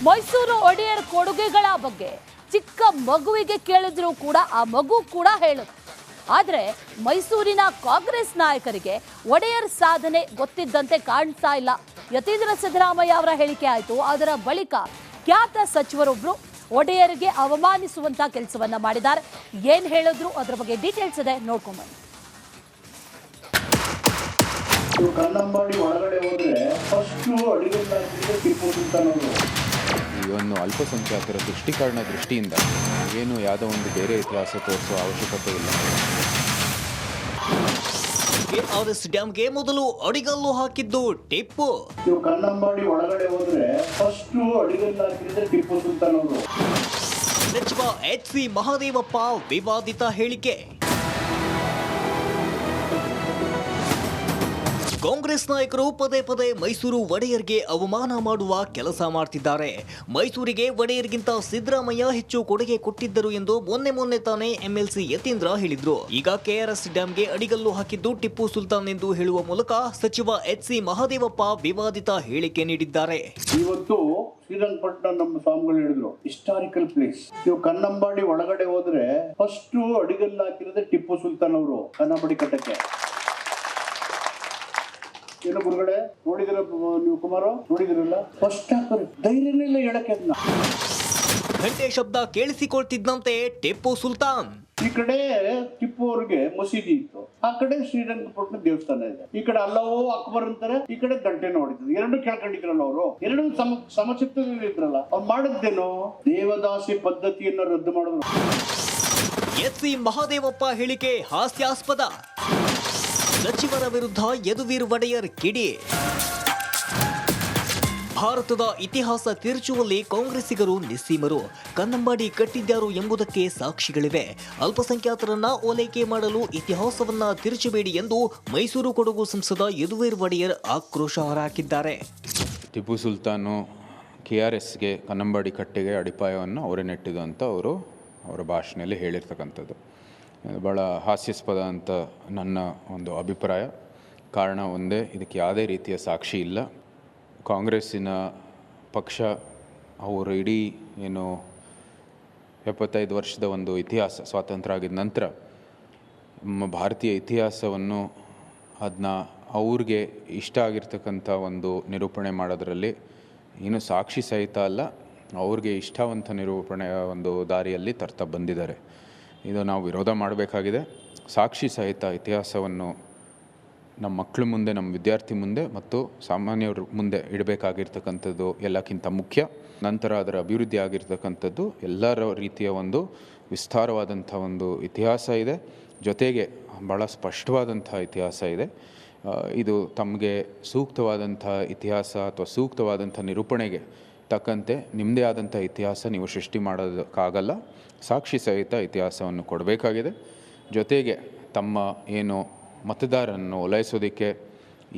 ಮೈಸೂರು ಒಡೆಯರ್ ಕೊಡುಗೆಗಳ ಬಗ್ಗೆ ಚಿಕ್ಕ ಮಗುವಿಗೆ ಕೇಳಿದ್ರು ಕೂಡ ಆ ಮಗು ಕೂಡ ಹೇಳುತ್ತೆ. ಆದರೆ ಮೈಸೂರಿನ ಕಾಂಗ್ರೆಸ್ ನಾಯಕರಿಗೆ ಒಡೆಯರ್ ಸಾಧನೆ ಗೊತ್ತಿದ್ದಂತೆ ಕಾಣಿಸ್ತಾ ಇಲ್ಲ. ಯತೀಂದ್ರ ಸಿದ್ದರಾಮಯ್ಯ ಅವರ ಹೇಳಿಕೆ ಆಯಿತು. ಅದರ ಬಳಿಕ ಖ್ಯಾತ ಸಚಿವರೊಬ್ಬರು ಒಡೆಯರ್ಗೆ ಅವಮಾನಿಸುವಂತ ಕೆಲಸವನ್ನ ಮಾಡಿದ್ದಾರೆ. ಏನ್ ಹೇಳಿದ್ರು ಅದರ ಬಗ್ಗೆ ಡೀಟೇಲ್ಸ್ ಇದೆ, ನೋಡ್ಕೊಂಬನ್ನಿ. ಕನ್ನಂಬಾಡಿ ಒಳಗಡೆ ಹೋದ್ರೆ ಫಸ್ಟ್ ಅಡಿಗೆ ಟಿಪ್ಪು ಸುಲ್ತಾನ್ ಅವರು ಇವನ್ನು ಅಲ್ಪಸಂಖ್ಯಾತರ ದೃಷ್ಟಿಕರಣ ದೃಷ್ಟಿಯಿಂದ ಏನು ಯಾವುದೋ ಒಂದು ಬೇರೆ ಇತಿಹಾಸ ತೋರಿಸುವ ಅವಶ್ಯಕತೆ ಇಲ್ಲ. ಕೆಆರ್ಎಸ್ ಡ್ಯಾಂಗೆ ಮೊದಲು ಅಡಿಗಲ್ಲು ಹಾಕಿದ್ದು ಟಿಪ್ಪು. ನೀವು ಕನ್ನಂಬಾಡಿ ಒಳಗಡೆ ಹೋದ್ರೆ ಫಸ್ಟ್ ಅಡಿಗಲ್ಲು ಹಾಕಿದ್ರೆ ಟಿಪ್ಪು ಸುಲ್ತಾನ್ ಅವರು. ಸಚಿವ ಎಚ್.ಸಿ. ಮಹದೇವಪ್ಪ ವಿವಾದಿತ ಹೇಳಿಕೆ. ಕಾಂಗ್ರೆಸ್ ನಾಯಕರು ಪದೇ ಪದೇ ಮೈಸೂರು ಒಡೆಯರ್ಗೆ ಅವಮಾನ ಮಾಡುವ ಕೆಲಸ ಮಾಡ್ತಿದ್ದಾರೆ. ಮೈಸೂರಿಗೆ ಒಡೆಯರ್ಗಿಂತ ಸಿದ್ದರಾಮಯ್ಯ ಹೆಚ್ಚು ಕೊಡುಗೆ ಕೊಟ್ಟಿದ್ದರು ಎಂದು ಮೊನ್ನೆ ತಾನೇ ಎಂಎಲ್ಸಿ ಯತೀಂದ್ರ ಹೇಳಿದ್ರು. ಈಗ ಕೆಆರ್ಎಸ್ ಡ್ಯಾಂಗೆ ಅಡಿಗಲ್ಲು ಹಾಕಿದ್ದು ಟಿಪ್ಪು ಸುಲ್ತಾನ್ ಎಂದು ಹೇಳುವ ಮೂಲಕ ಸಚಿವ ಎಚ್.ಸಿ. ಮಹದೇವಪ್ಪ ವಿವಾದಿತ ಹೇಳಿಕೆ ನೀಡಿದ್ದಾರೆ. ಇವತ್ತು ಶ್ರೀರಂಗಪಟ್ಟಣ ನಮ್ಮ ಸ್ವಾಮಿಗಳು ಹೇಳಿದ್ರು ಹಿಸ್ಟಾರಿಕಲ್ ಪ್ಲೇಸ್. ನೀವು ಕನ್ನಂಬಾಡಿ ಒಳಗಡೆ ಹೋದ್ರೆ ಫಸ್ಟ್ ಅಡಿಗಲ್ಲು ಹಾಕಿರೋದೇ ಟಿಪ್ಪು ಸುಲ್ತಾನ್ ಅವರು ಕನ್ನಂಬಾಡಿ ಕಟ್ಟಕ್ಕೆ. ಏನು ಗುರುಗಡೆ ನೋಡಿದಿರ ನೀವು ಕುಮಾರು ನೋಡಿದಿರಲ್ಲ, ಫಸ್ಟ್ ಹಾಕೋರು ಧೈರ್ಯನೇ ಇಲ್ಲ ಹೇಳಕ್ಕೆ. ಅದನ್ನ ಗಂಟೆ ಶಬ್ದ ಕೇಳಿಸಿಕೊಳ್ತಿದ್ದಂತೆ ಟಿಪ್ಪು ಸುಲ್ತಾನ್. ಈ ಕಡೆ ಟಿಪ್ಪು ಅವ್ರಿಗೆ ಮಸೀದಿ ಇತ್ತು, ಆ ಕಡೆ ಶ್ರೀರಂಗಪಟ್ಟಣ ದೇವಸ್ಥಾನ ಇದೆ. ಈ ಕಡೆ ಅಲ್ಲವೋ ಅಕ್ಬರ್ ಅಂತಾರೆ, ಈ ಕಡೆ ಗಂಟೆ ನೋಡಿದ್ರು. ಎರಡು ಕೇಳ್ಕೊಂಡಿದ್ರಲ್ಲ ಅವರು, ಎರಡು ಸಮಚಿತ್ತದಲ್ಲಿ ಇದ್ರಲ್ಲ. ಅವ್ರು ಮಾಡಿದ್ದೇನು ದೇವದಾಸಿ ಪದ್ಧತಿಯನ್ನ ರದ್ದು ಮಾಡಿದ್ರು. ಎಚ್.ಸಿ. ಮಹದೇವಪ್ಪ ಹೇಳಿಕೆ ಹಾಸ್ಯಾಸ್ಪದ. ಸಚಿವರ ವಿರುದ್ಧ ಯದುವೀರ್ ಒಡೆಯರ್ ಕಿಡಿ. ಭಾರತದ ಇತಿಹಾಸ ತಿರುಚುವಲ್ಲಿ ಕಾಂಗ್ರೆಸ್ಸಿಗರು ನಿಸ್ಸೀಮರು. ಕನ್ನಂಬಾಡಿ ಕಟ್ಟಿದ್ಯಾರು ಎಂಬುದಕ್ಕೆ ಸಾಕ್ಷಿಗಳಿವೆ. ಅಲ್ಪಸಂಖ್ಯಾತರನ್ನ ಓಲೈಕೆ ಮಾಡಲು ಇತಿಹಾಸವನ್ನ ತಿರುಚಬೇಡಿ ಎಂದು ಮೈಸೂರು ಕೊಡಗು ಸಂಸದ ಯದುವೀರ್ ಒಡೆಯರ್ ಆಕ್ರೋಶ ಹೊರಹಾಕಿದ್ದಾರೆ. ಟಿಪ್ಪು ಸುಲ್ತಾನು KRSಗೆ ಕನ್ನಂಬಾಡಿ ಕಟ್ಟೆಗೆ ಅಡಿಪಾಯವನ್ನು ಅವರೇ ನೆಟ್ಟಿದ್ದು ಅಂತ ಅವರ ಭಾಷಣದಲ್ಲಿ ಹೇಳಿರ್ತಕ್ಕಂಥದ್ದು ಭಾಳ ಹಾಸ್ಯಾಸ್ಪದ ಅಂತ ನನ್ನ ಒಂದು ಅಭಿಪ್ರಾಯ. ಕಾರಣ ಒಂದೇ, ಇದಕ್ಕೆ ಯಾವುದೇ ರೀತಿಯ ಸಾಕ್ಷಿ ಇಲ್ಲ. ಕಾಂಗ್ರೆಸ್ಸಿನ ಪಕ್ಷ ಅವರು ಇಡೀ ಏನು 75 ವರ್ಷದ ಒಂದು ಇತಿಹಾಸ, ಸ್ವಾತಂತ್ರ್ಯ ಆಗಿದ ನಂತರ ನಮ್ಮ ಭಾರತೀಯ ಇತಿಹಾಸವನ್ನು ಅದನ್ನ ಅವ್ರಿಗೆ ಇಷ್ಟ ಆಗಿರ್ತಕ್ಕಂಥ ಒಂದು ನಿರೂಪಣೆ ಮಾಡೋದರಲ್ಲಿ ಏನು ಸಾಕ್ಷಿ ಸಹಿತ ಅಲ್ಲ, ಅವ್ರಿಗೆ ಇಷ್ಟವಂತ ನಿರೂಪಣೆಯ ಒಂದು ದಾರಿಯಲ್ಲಿ ತರ್ತಾ ಬಂದಿದ್ದಾರೆ. ಇದು ನಾವು ವಿರೋಧ ಮಾಡಬೇಕಾಗಿದೆ. ಸಾಕ್ಷಿ ಸಹಿತ ಇತಿಹಾಸವನ್ನು ನಮ್ಮ ಮಕ್ಕಳ ಮುಂದೆ, ನಮ್ಮ ವಿದ್ಯಾರ್ಥಿ ಮುಂದೆ ಮತ್ತು ಸಾಮಾನ್ಯರ ಮುಂದೆ ಇಡಬೇಕಾಗಿರ್ತಕ್ಕಂಥದ್ದು ಎಲ್ಲಕ್ಕಿಂತ ಮುಖ್ಯ. ನಂತರ ಅದರ ಅಭಿವೃದ್ಧಿ ಆಗಿರ್ತಕ್ಕಂಥದ್ದು ಎಲ್ಲರ ರೀತಿಯ ಒಂದು ವಿಸ್ತಾರವಾದಂಥ ಒಂದು ಇತಿಹಾಸ ಇದೆ. ಜೊತೆಗೆ ಭಾಳ ಸ್ಪಷ್ಟವಾದಂಥ ಇತಿಹಾಸ ಇದೆ. ಇದು ತಮಗೆ ಸೂಕ್ತವಾದಂಥ ಇತಿಹಾಸ ಅಥವಾ ಸೂಕ್ತವಾದಂಥ ನಿರೂಪಣೆಗೆ ತಕ್ಕಂತೆ ನಿಮ್ಮದೇ ಆದಂಥ ಇತಿಹಾಸ ನೀವು ಸೃಷ್ಟಿ ಮಾಡೋದಕ್ಕಾಗಲ್ಲ. ಸಾಕ್ಷಿ ಸಹಿತ ಇತಿಹಾಸವನ್ನು ಕೊಡಬೇಕಾಗಿದೆ. ಜೊತೆಗೆ ತಮ್ಮ ಏನು ಮತದಾರರನ್ನು ಓಲೈಸೋದಕ್ಕೆ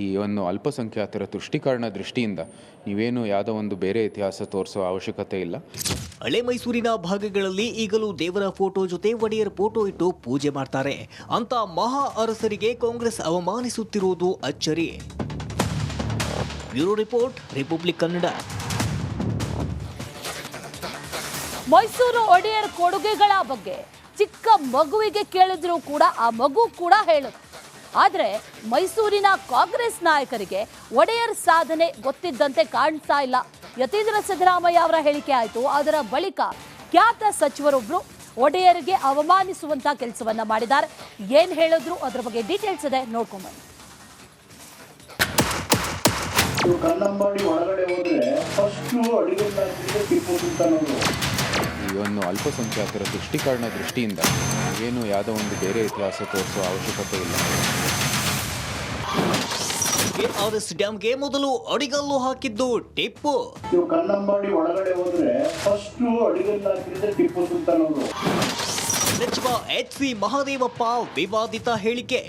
ಈ ಒಂದು ಅಲ್ಪಸಂಖ್ಯಾತರ ತುಷ್ಟೀಕರಣ ದೃಷ್ಟಿಯಿಂದ ನೀವೇನು ಯಾವುದೋ ಒಂದು ಬೇರೆ ಇತಿಹಾಸ ತೋರಿಸೋ ಅವಶ್ಯಕತೆ ಇಲ್ಲ. ಹಳೆ ಮೈಸೂರಿನ ಭಾಗಗಳಲ್ಲಿ ಈಗಲೂ ದೇವರ ಫೋಟೋ ಜೊತೆ ಒಡೆಯರ್ ಫೋಟೋ ಇಟ್ಟು ಪೂಜೆ ಮಾಡ್ತಾರೆ. ಅಂತ ಮಹಾ ಅರಸರಿಗೆ ಕಾಂಗ್ರೆಸ್ ಅವಮಾನಿಸುತ್ತಿರುವುದು ಅಚ್ಚರಿ. Bureau report, Republic Kannada. Mysuru Wodeyar ಕೊಡುಗೆಗಳ ಬಗ್ಗೆ ಚಿಕ್ಕ ಮಗುವಿಗೆ ಕೇಳಿದ್ರು ಕೂಡ ಆ ಮಗು ಕೂಡ ಹೇಳುತ್ತೆ. ಆದರೆ ಮೈಸೂರಿನ ಕಾಂಗ್ರೆಸ್ ನಾಯಕರಿಗೆ ಒಡೆಯರ್ ಸಾಧನೆ ಗೊತ್ತಿದ್ದಂತೆ ಕಾಣಿಸ್ತಾ ಇಲ್ಲ. ಯತೀಂದ್ರ ಸಿದ್ದರಾಮಯ್ಯ ಅವರ ಹೇಳಿಕೆ ಆಯಿತು. ಅದರ ಬಳಿಕ ಖ್ಯಾತ ಸಚಿವರೊಬ್ಬರು ಒಡೆಯರ್ಗೆ ಅವಮಾನಿಸುವಂತ ಕೆಲಸವನ್ನ ಮಾಡಿದ್ದಾರೆ. ಏನ್ ಹೇಳಿದ್ರು ಅದರ ಬಗ್ಗೆ ಡೀಟೇಲ್ಸ್ ಇದೆ, ನೋಡ್ಕೊಂಬನ್ನಿ. ಕನ್ನಂಬಾಡಿ ಒಳಗಡೆ ಹೋದ್ರೆ ಫಸ್ಟ್ ಅಡಿಗಲ್ಲು ಹಾಕಿದ್ರೆ ಟಿಪ್ಪು ಸುಲ್ತಾನ್ ಅವರು. ಇವನ್ನು ಅಲ್ಪಸಂಖ್ಯಾತರ ದೃಷ್ಟಿಕರಣ ದೃಷ್ಟಿಯಿಂದ ಏನು ಯಾವುದೋ ಒಂದು ಬೇರೆ ಇತಿಹಾಸ ತೋರಿಸುವ ಅವಶ್ಯಕತೆ ಇಲ್ಲ. ಕೆಆರ್ಎಸ್ ಡ್ಯಾಂಗೆ ಮೊದಲು ಅಡಿಗಲ್ಲು ಹಾಕಿದ್ದು ಟಿಪ್ಪು. ನೀವು ಕನ್ನಂಬಾಡಿ ಒಳಗಡೆ ಹೋದ್ರೆ ಫಸ್ಟ್ ಅಡಿಗಲ್ಲು ಹಾಕಿದ್ರೆ ಟಿಪ್ಪು ಸುಲ್ತಾನ್ ಅವರು. ಸಚಿವ ಎಚ್.ಸಿ. ಮಹದೇವಪ್ಪ ವಿವಾದಿತ ಹೇಳಿಕೆ.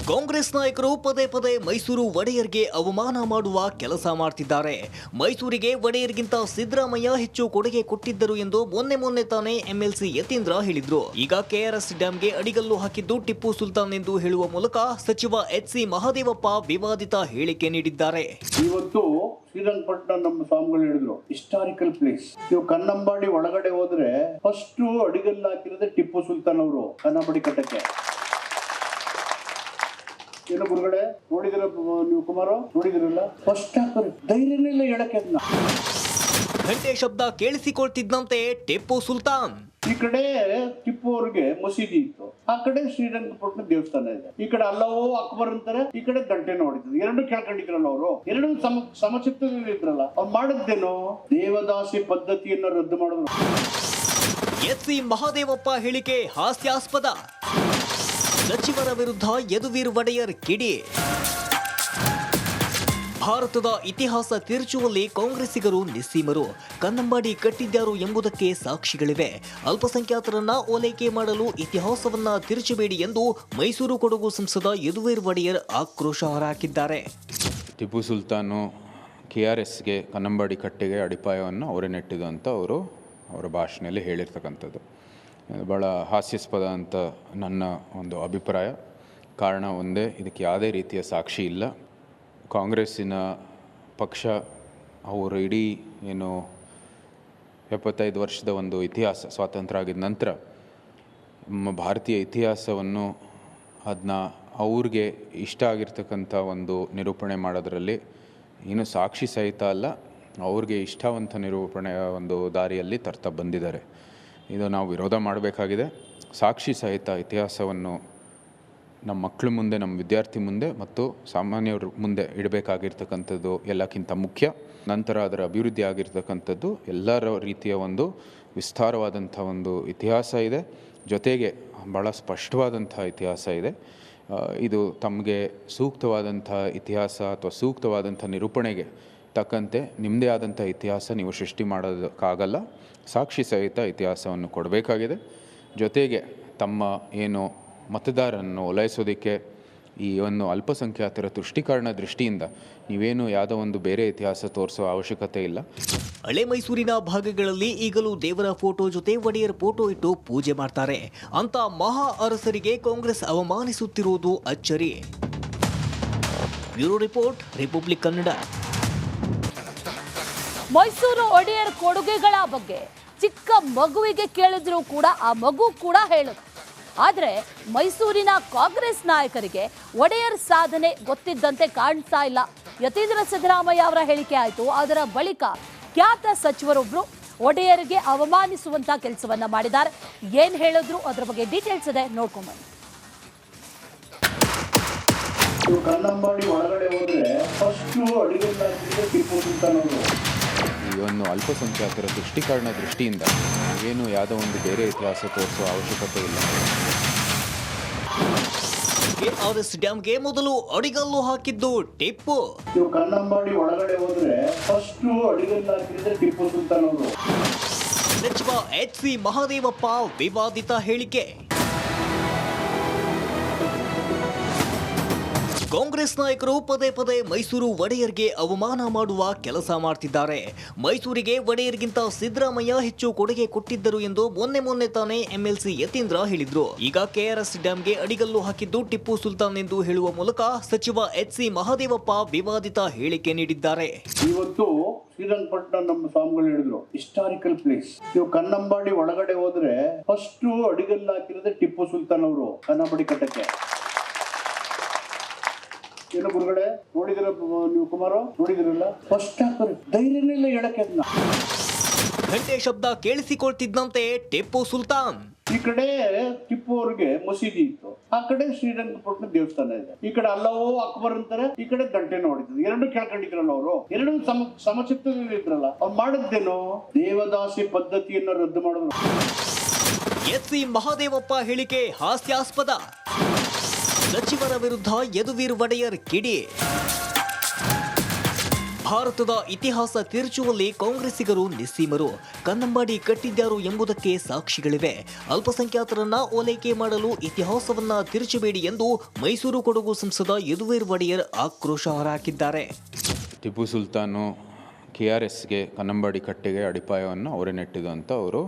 ಕಾಂಗ್ರೆಸ್ ನಾಯಕರು ಪದೇ ಪದೇ ಮೈಸೂರು ಒಡೆಯರ್ಗೆ ಅವಮಾನ ಮಾಡುವ ಕೆಲಸ ಮಾಡ್ತಿದ್ದಾರೆ. ಮೈಸೂರಿಗೆ ಒಡೆಯರ್ಗಿಂತ ಸಿದ್ದರಾಮಯ್ಯ ಹೆಚ್ಚು ಕೊಡುಗೆ ಕೊಟ್ಟಿದ್ದರು ಎಂದು ಮೊನ್ನೆ ತಾನೇ ಎಂಎಲ್ಸಿ ಯತೀಂದ್ರ ಹೇಳಿದ್ರು. ಈಗ ಕೆಆರ್ಎಸ್ ಡ್ಯಾಂಗೆ ಅಡಿಗಲ್ಲು ಹಾಕಿದ್ದು ಟಿಪ್ಪು ಸುಲ್ತಾನ್ ಎಂದು ಹೇಳುವ ಮೂಲಕ ಸಚಿವ ಎಚ್.ಸಿ. ಮಹದೇವಪ್ಪ ವಿವಾದಿತ ಹೇಳಿಕೆ ನೀಡಿದ್ದಾರೆ. ಇವತ್ತು ಶ್ರೀರಂಗಪಟ್ಟಣ ನಮ್ಮ ಸ್ವಾಮಿಗಳು ಹೇಳಿದ್ರು ಹಿಸ್ಟಾರಿಕಲ್ ಪ್ಲೇಸ್. ನೀವು ಕನ್ನಂಬಾಡಿ ಒಳಗಡೆ ಹೋದ್ರೆ ಫಸ್ಟ್ ಅಡಿಗಲ್ಲು ಹಾಕಿರೋದೇ ಟಿಪ್ಪು ಸುಲ್ತಾನ್ ಅವರು ಕನ್ನಂಬಾಡಿ ಕಟ್ಟಕ್ಕೆ. ಏನು ಗುರುಗಳೇ ನೋಡಿದಿರ ನೀವು ಕುಮಾರ ನೋಡಿದಿರಲ್ಲ ಫಸ್ಟ್ ಹಾಕೋರಿ ಧೈರ್ಯನೇ ಇಲ್ಲ ಹೇಳಕ್ಕೆ. ಅದನ್ನ ಗಂಟೆ ಶಬ್ದ ಕೇಳಿಸಿಕೊಳ್ತಿದ್ದಂತೆ ಟಿಪ್ಪು ಸುಲ್ತಾನ್. ಈ ಕಡೆ ಟಿಪ್ಪು ಅವ್ರಿಗೆ ಮಸೀದಿ ಇತ್ತು, ಆ ಕಡೆ ಶ್ರೀರಂಗಪಟ್ಟಣ ದೇವಸ್ಥಾನ ಇದೆ. ಈ ಕಡೆ ಅಲ್ಲವೋ ಅಕ್ಬರ್ ಅಂತಾರೆ, ಈ ಕಡೆ ಗಂಟೆನ ಹೊಡಿತದೆ. ಎರಡು ಕೇಳ್ಕೊಂಡಿದ್ರಲ್ಲ ಅವರು, ಎರಡು ಸಮಚಿತ್ತದಲ್ಲಿ ಇದ್ರಲ್ಲ. ಅವ್ರು ಮಾಡಿದ್ದೇನು ದೇವದಾಸಿ ಪದ್ಧತಿಯನ್ನ ರದ್ದು ಮಾಡಿದ್ರು. ಎಚ್.ಸಿ. ಮಹದೇವಪ್ಪ ಹೇಳಿಕೆ ಹಾಸ್ಯಾಸ್ಪದ. ಸಚಿವರ ವಿರುದ್ಧ ಯದುವೀರ್ ಒಡೆಯರ್ ಕಿಡಿ. ಭಾರತದ ಇತಿಹಾಸ ತಿರುಚುವಲ್ಲಿ ಕಾಂಗ್ರೆಸ್ಸಿಗರು ನಿಸ್ಸೀಮರು. ಕನ್ನಂಬಾಡಿ ಕಟ್ಟಿದ್ಯಾರು ಎಂಬುದಕ್ಕೆ ಸಾಕ್ಷಿಗಳಿವೆ. ಅಲ್ಪಸಂಖ್ಯಾತರನ್ನ ಓಲೈಕೆ ಮಾಡಲು ಇತಿಹಾಸವನ್ನ ತಿರುಚಬೇಡಿ ಎಂದು ಮೈಸೂರು ಕೊಡಗು ಸಂಸದ ಯದುವೀರ್ ಒಡೆಯರ್ ಆಕ್ರೋಶ ಹೊರಹಾಕಿದ್ದಾರೆ. ಟಿಪ್ಪು ಸುಲ್ತಾನು KRSಗೆ ಕನ್ನಂಬಾಡಿ ಕಟ್ಟೆಗೆ ಅಡಿಪಾಯವನ್ನು ಅವರೇ ನೆಟ್ಟಿದ್ದು ಅಂತ ಅವರ ಭಾಷಣದಲ್ಲಿ ಹೇಳಿರ್ತಕ್ಕಂಥದ್ದು ಭಾಳ ಹಾಸ್ಯಾಸ್ಪದ ಅಂತ ನನ್ನ ಒಂದು ಅಭಿಪ್ರಾಯ. ಕಾರಣ ಒಂದೇ, ಇದಕ್ಕೆ ಯಾವುದೇ ರೀತಿಯ ಸಾಕ್ಷಿ ಇಲ್ಲ. ಕಾಂಗ್ರೆಸ್ಸಿನ ಪಕ್ಷ ಅವರು ಇಡೀ ಏನು 75 ವರ್ಷದ ಒಂದು ಇತಿಹಾಸ ಸ್ವಾತಂತ್ರ್ಯ ಆಗಿದ ನಂತರ ನಮ್ಮ ಭಾರತೀಯ ಇತಿಹಾಸವನ್ನು ಅದನ್ನ ಅವ್ರಿಗೆ ಇಷ್ಟ ಆಗಿರ್ತಕ್ಕಂಥ ಒಂದು ನಿರೂಪಣೆ ಮಾಡೋದರಲ್ಲಿ ಏನು ಸಾಕ್ಷಿ ಸಹಿತ ಅಲ್ಲ, ಅವ್ರಿಗೆ ಇಷ್ಟವಂತ ನಿರೂಪಣೆಯ ಒಂದು ದಾರಿಯಲ್ಲಿ ತರ್ತಾ ಬಂದಿದ್ದಾರೆ. ಇದು ನಾವು ವಿರೋಧ ಮಾಡಬೇಕಾಗಿದೆ. ಸಾಕ್ಷಿ ಸಹಿತ ಇತಿಹಾಸವನ್ನು ನಮ್ಮ ಮಕ್ಕಳ ಮುಂದೆ, ನಮ್ಮ ವಿದ್ಯಾರ್ಥಿ ಮುಂದೆ ಮತ್ತು ಸಾಮಾನ್ಯರ ಮುಂದೆ ಇಡಬೇಕಾಗಿರ್ತಕ್ಕಂಥದ್ದು ಎಲ್ಲಕ್ಕಿಂತ ಮುಖ್ಯ. ನಂತರ ಅದರ ಅಭಿವೃದ್ಧಿ ಆಗಿರ್ತಕ್ಕಂಥದ್ದು ಎಲ್ಲರ ರೀತಿಯ ಒಂದು ವಿಸ್ತಾರವಾದಂಥ ಒಂದು ಇತಿಹಾಸ ಇದೆ. ಜೊತೆಗೆ ಭಾಳ ಸ್ಪಷ್ಟವಾದಂಥ ಇತಿಹಾಸ ಇದೆ. ಇದು ತಮಗೆ ಸೂಕ್ತವಾದಂಥ ಇತಿಹಾಸ ಅಥವಾ ಸೂಕ್ತವಾದಂಥ ನಿರೂಪಣೆಗೆ ತಕ್ಕಂತೆ ನಿಮ್ಮದೇ ಆದಂಥ ಇತಿಹಾಸ ನೀವು ಸೃಷ್ಟಿ ಮಾಡೋದಕ್ಕಾಗಲ್ಲ. ಸಾಕ್ಷಿ ಸಹಿತ ಇತಿಹಾಸವನ್ನು ಕೊಡಬೇಕಾಗಿದೆ. ಜೊತೆಗೆ ತಮ್ಮ ಏನು ಮತದಾರರನ್ನು ಓಲೈಸೋದಕ್ಕೆ ಈ ಒಂದು ಅಲ್ಪಸಂಖ್ಯಾತರ ತುಷ್ಟೀಕರಣ ದೃಷ್ಟಿಯಿಂದ ನೀವೇನು ಯಾವುದೋ ಒಂದು ಬೇರೆ ಇತಿಹಾಸ ತೋರಿಸೋ ಅವಶ್ಯಕತೆ ಇಲ್ಲ. ಹಳೆ ಮೈಸೂರಿನ ಭಾಗಗಳಲ್ಲಿ ಈಗಲೂ ದೇವರ ಫೋಟೋ ಜೊತೆ ಒಡೆಯರ್ ಫೋಟೋ ಇಟ್ಟು ಪೂಜೆ ಮಾಡ್ತಾರೆ. ಅಂತ ಮಹಾ ಅರಸರಿಗೆ ಕಾಂಗ್ರೆಸ್ ಅವಮಾನಿಸುತ್ತಿರುವುದು ಅಚ್ಚರಿ. Bureau report, Republic Kannada. Mysuru Wodeyar ಕೊಡುಗೆಗಳ ಬಗ್ಗೆ ಚಿಕ್ಕ ಮಗುವಿಗೆ ಕೇಳಿದ್ರು ಕೂಡ ಆ ಮಗು ಕೂಡ ಹೇಳುತ್ತೆ. ಆದರೆ ಮೈಸೂರಿನ ಕಾಂಗ್ರೆಸ್ ನಾಯಕರಿಗೆ ಒಡೆಯರ್ ಸಾಧನೆ ಗೊತ್ತಿದ್ದಂತೆ ಕಾಣಿಸ್ತಾ ಇಲ್ಲ. ಯತೀಂದ್ರ ಸಿದ್ದರಾಮಯ್ಯ ಅವರ ಹೇಳಿಕೆ ಆಯಿತು. ಅದರ ಬಳಿಕ ಖ್ಯಾತ ಸಚಿವರೊಬ್ಬರು ಒಡೆಯರ್ಗೆ ಅವಮಾನಿಸುವಂತ ಕೆಲಸವನ್ನ ಮಾಡಿದ್ದಾರೆ. ಏನ್ ಹೇಳಿದ್ರು ಅದರ ಬಗ್ಗೆ ಡೀಟೇಲ್ಸ್ ಇದೆ, ನೋಡ್ಕೊಂಡ್ಬನ್ನಿ. ಕನ್ನಂಬಾಡಿ ಒಳಗಡೆ ಹೋದ್ರೆ ಫಸ್ಟ್ ಅಡಿಗಲ್ಲು ಹಾಕಿದ್ರೆ ಟಿಪ್ಪು ಸುಲ್ತಾನ್ ಅವರು. ಈ ಒಂದು ಅಲ್ಪಸಂಖ್ಯಾತರ ತುಷ್ಟೀಕರಣ ದೃಷ್ಟಿಯಿಂದ ಏನು ಯಾವುದೋ ಒಂದು ಬೇರೆ ಇತಿಹಾಸ ತೋರಿಸೋ ಅವಶ್ಯಕತೆ ಇಲ್ಲ. ಕೆಆರ್ಎಸ್ ಡ್ಯಾಂಗೆ ಮೊದಲು ಅಡಿಗಲ್ಲು ಹಾಕಿದ್ದು ಟಿಪ್ಪು. ನೀವು ಕನ್ನಂಬಾಡಿ ಒಳಗಡೆ ಹೋದ್ರೆ ಫಸ್ಟ್ ಅಡಿಗಲ್ಲು ಹಾಕಿದ್ರೆ ಟಿಪ್ಪು ಸುಲ್ತಾನ್ ಅವರು. ಸಚಿವ ಎಚ್.ಸಿ. ಮಹದೇವಪ್ಪ ವಿವಾದಿತ ಹೇಳಿಕೆ. ಕಾಂಗ್ರೆಸ್ ನಾಯಕರು ಪದೇ ಪದೇ ಮೈಸೂರು ಒಡೆಯರ್ಗೆ ಅವಮಾನ ಮಾಡುವ ಕೆಲಸ ಮಾಡ್ತಿದ್ದಾರೆ. ಮೈಸೂರಿಗೆ ಒಡೆಯರ್ಗಿಂತ ಸಿದ್ದರಾಮಯ್ಯ ಹೆಚ್ಚು ಕೊಡುಗೆ ಕೊಟ್ಟಿದ್ದರು ಎಂದು ಮೊನ್ನೆ ತಾನೇ ಎಂಎಲ್ಸಿ ಯತೀಂದ್ರ ಹೇಳಿದ್ರು. ಈಗ ಕೆಆರ್ಎಸ್ ಡ್ಯಾಂಗೆ ಅಡಿಗಲ್ಲು ಹಾಕಿದ್ದು ಟಿಪ್ಪು ಸುಲ್ತಾನ್ ಎಂದು ಹೇಳುವ ಮೂಲಕ ಸಚಿವ ಎಚ್.ಸಿ. ಮಹದೇವಪ್ಪ ವಿವಾದಿತ ಹೇಳಿಕೆ ನೀಡಿದ್ದಾರೆ. ಇವತ್ತು ಶ್ರೀರಂಗಪಟ್ಟಣ ನಮ್ಮ ಸ್ವಾಮಿಗಳು ಹೇಳಿದ್ರು ಹಿಸ್ಟಾರಿಕಲ್ ಪ್ಲೇಸ್. ನೀವು ಕನ್ನಂಬಾಡಿ ಒಳಗಡೆ ಹೋದ್ರೆ ಫಸ್ಟ್ ಅಡಿಗಲ್ಲು ಹಾಕಿರೋದೇ ಟಿಪ್ಪು ಸುಲ್ತಾನ್ ಅವರು ಕನ್ನಂಬಾಡಿ ಕಟ್ಟಕ್ಕೆ. ಏನು ಗುರುಗಳೇ ನೋಡಿದಿರ ನೀವು ಕುಮಾರ ನೋಡಿದಿರಲ್ಲ ಫಸ್ಟ್ ಹಾಕೋರಿ ಧೈರ್ಯನೇ ಇಲ್ಲ ಹೇಳಕ್ಕೆ. ಅದನ್ನ ಗಂಟೆ ಶಬ್ದ ಕೇಳಿಸಿಕೊಳ್ತಿದ್ದಂತೆ ಟಿಪ್ಪು ಸುಲ್ತಾನ್. ಈ ಕಡೆ ಟಿಪ್ಪು ಅವ್ರಿಗೆ ಮಸೀದಿ ಇತ್ತು, ಆ ಕಡೆ ಶ್ರೀರಂಗಪಟ್ಟಣ ದೇವಸ್ಥಾನ ಇದೆ. ಈ ಕಡೆ ಅಲ್ಲವೋ ಅಕ್ಬರ್ ಅಂತಾರೆ, ಈ ಕಡೆ ಗಂಟೆನ ಹೊಡಿತದೆ. ಎರಡು ಕೇಳ್ಕೊಂಡಿದ್ರಲ್ಲ ಅವರು, ಎರಡು ಸಮಚಿತ್ತದಲ್ಲಿ ಇದ್ರಲ್ಲ. ಅವ್ರು ಮಾಡಿದ್ದೇನು ದೇವದಾಸಿ ಪದ್ಧತಿಯನ್ನ ರದ್ದು ಮಾಡಿದ್ರು. ಎಚ್.ಸಿ. ಮಹದೇವಪ್ಪ ಹೇಳಿಕೆ ಹಾಸ್ಯಾಸ್ಪದ. ಸಚಿವರ ವಿರುದ್ಧ ಯದುವೀರ್ ಒಡೆಯರ್ ಕಿಡಿ. ಭಾರತದ ಇತಿಹಾಸ ತಿರುಚುವಲ್ಲಿ ಕಾಂಗ್ರೆಸ್ಸಿಗರು ನಿಸ್ಸೀಮರು. ಕನ್ನಂಬಾಡಿ ಕಟ್ಟಿದ್ಯಾರು ಎಂಬುದಕ್ಕೆ ಸಾಕ್ಷಿಗಳಿವೆ. ಅಲ್ಪಸಂಖ್ಯಾತರನ್ನ ಓಲೈಕೆ ಮಾಡಲು ಇತಿಹಾಸವನ್ನ ತಿರುಚಬೇಡಿ ಎಂದು ಮೈಸೂರು ಕೊಡಗು ಸಂಸದ ಯದುವೀರ್ ಒಡೆಯರ್ ಆಕ್ರೋಶ ಹೊರಹಾಕಿದ್ದಾರೆ. ಟಿಪ್ಪು ಸುಲ್ತಾನು KRSಗೆ ಕನ್ನಂಬಾಡಿ ಕಟ್ಟೆಗೆ ಅಡಿಪಾಯವನ್ನು ಅವರೇ ನೆಟ್ಟಿದ್ದು ಅಂತ ಅವರು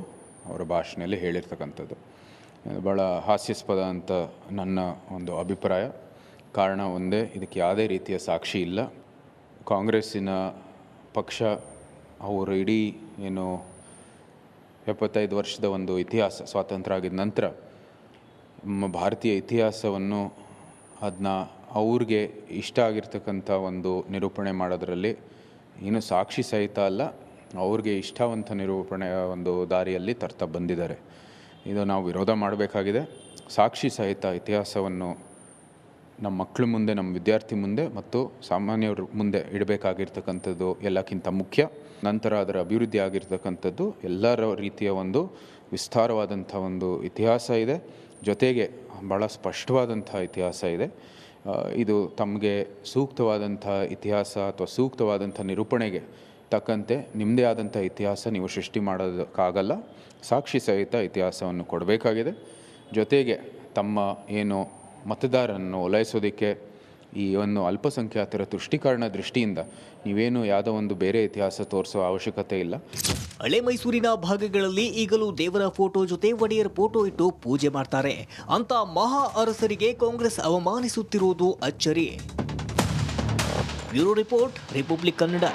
ಅವರ ಭಾಷಣದಲ್ಲಿ ಹೇಳಿರ್ತಕ್ಕಂಥದ್ದು ಭಾಳ ಹಾಸ್ಯಾಸ್ಪದ ಅಂತ ನನ್ನ ಒಂದು ಅಭಿಪ್ರಾಯ. ಕಾರಣ ಒಂದೇ, ಇದಕ್ಕೆ ಯಾವುದೇ ರೀತಿಯ ಸಾಕ್ಷಿ ಇಲ್ಲ. ಕಾಂಗ್ರೆಸ್ಸಿನ ಪಕ್ಷ ಅವರು ಇಡೀ ಏನು 75 ವರ್ಷದ ಒಂದು ಇತಿಹಾಸ ಸ್ವಾತಂತ್ರ್ಯ ಆಗಿದ ನಂತರ ನಮ್ಮ ಭಾರತೀಯ ಇತಿಹಾಸವನ್ನು ಅದನ್ನ ಅವ್ರಿಗೆ ಇಷ್ಟ ಆಗಿರ್ತಕ್ಕಂಥ ಒಂದು ನಿರೂಪಣೆ ಮಾಡೋದರಲ್ಲಿ ಏನು ಸಾಕ್ಷಿ ಸಹಿತ ಅಲ್ಲ, ಅವ್ರಿಗೆ ಇಷ್ಟವಂತ ನಿರೂಪಣೆಯ ಒಂದು ದಾರಿಯಲ್ಲಿ ತರ್ತಾ ಬಂದಿದ್ದಾರೆ. ಇದು ನಾವು ವಿರೋಧ ಮಾಡಬೇಕಾಗಿದೆ. ಸಾಕ್ಷಿ ಸಹಿತ ಇತಿಹಾಸವನ್ನು ನಮ್ಮ ಮಕ್ಕಳ ಮುಂದೆ, ನಮ್ಮ ವಿದ್ಯಾರ್ಥಿ ಮುಂದೆ ಮತ್ತು ಸಾಮಾನ್ಯರ ಮುಂದೆ ಇಡಬೇಕಾಗಿರ್ತಕ್ಕಂಥದ್ದು ಎಲ್ಲಕ್ಕಿಂತ ಮುಖ್ಯ. ನಂತರ ಅದರ ಅಭಿವೃದ್ಧಿ ಆಗಿರ್ತಕ್ಕಂಥದ್ದು ಎಲ್ಲರ ರೀತಿಯ ಒಂದು ವಿಸ್ತಾರವಾದಂಥ ಒಂದು ಇತಿಹಾಸ ಇದೆ, ಜೊತೆಗೆ ಭಾಳ ಸ್ಪಷ್ಟವಾದಂಥ ಇತಿಹಾಸ ಇದೆ. ಇದು ತಮಗೆ ಸೂಕ್ತವಾದಂಥ ಇತಿಹಾಸ ಅಥವಾ ಸೂಕ್ತವಾದಂಥ ನಿರೂಪಣೆಗೆ ತಕ್ಕಂತೆ ನಿಮ್ಮದೇ ಆದಂಥ ಇತಿಹಾಸ ನೀವು ಸೃಷ್ಟಿ ಮಾಡೋದಕ್ಕಾಗಲ್ಲ. ಸಾಕ್ಷಿ ಸಹಿತ ಇತಿಹಾಸವನ್ನು ಕೊಡಬೇಕಾಗಿದೆ. ಜೊತೆಗೆ ತಮ್ಮ ಏನು ಮತದಾರರನ್ನು ಓಲೈಸೋದಕ್ಕೆ ಈ ಒಂದು ಅಲ್ಪಸಂಖ್ಯಾತರ ತುಷ್ಟೀಕರಣ ದೃಷ್ಟಿಯಿಂದ ನೀವೇನು ಯಾವುದೋ ಒಂದು ಬೇರೆ ಇತಿಹಾಸ ತೋರಿಸೋ ಅವಶ್ಯಕತೆ ಇಲ್ಲ. ಹಳೆ ಮೈಸೂರಿನ ಭಾಗಗಳಲ್ಲಿ ಈಗಲೂ ದೇವರ ಫೋಟೋ ಜೊತೆ ಒಡೆಯರ್ ಫೋಟೋ ಇಟ್ಟು ಪೂಜೆ ಮಾಡ್ತಾರೆ. ಅಂತ ಮಹಾ ಅರಸರಿಗೆ ಕಾಂಗ್ರೆಸ್ ಅವಮಾನಿಸುತ್ತಿರುವುದು ಅಚ್ಚರಿ. Bureau report, Republic Kannada.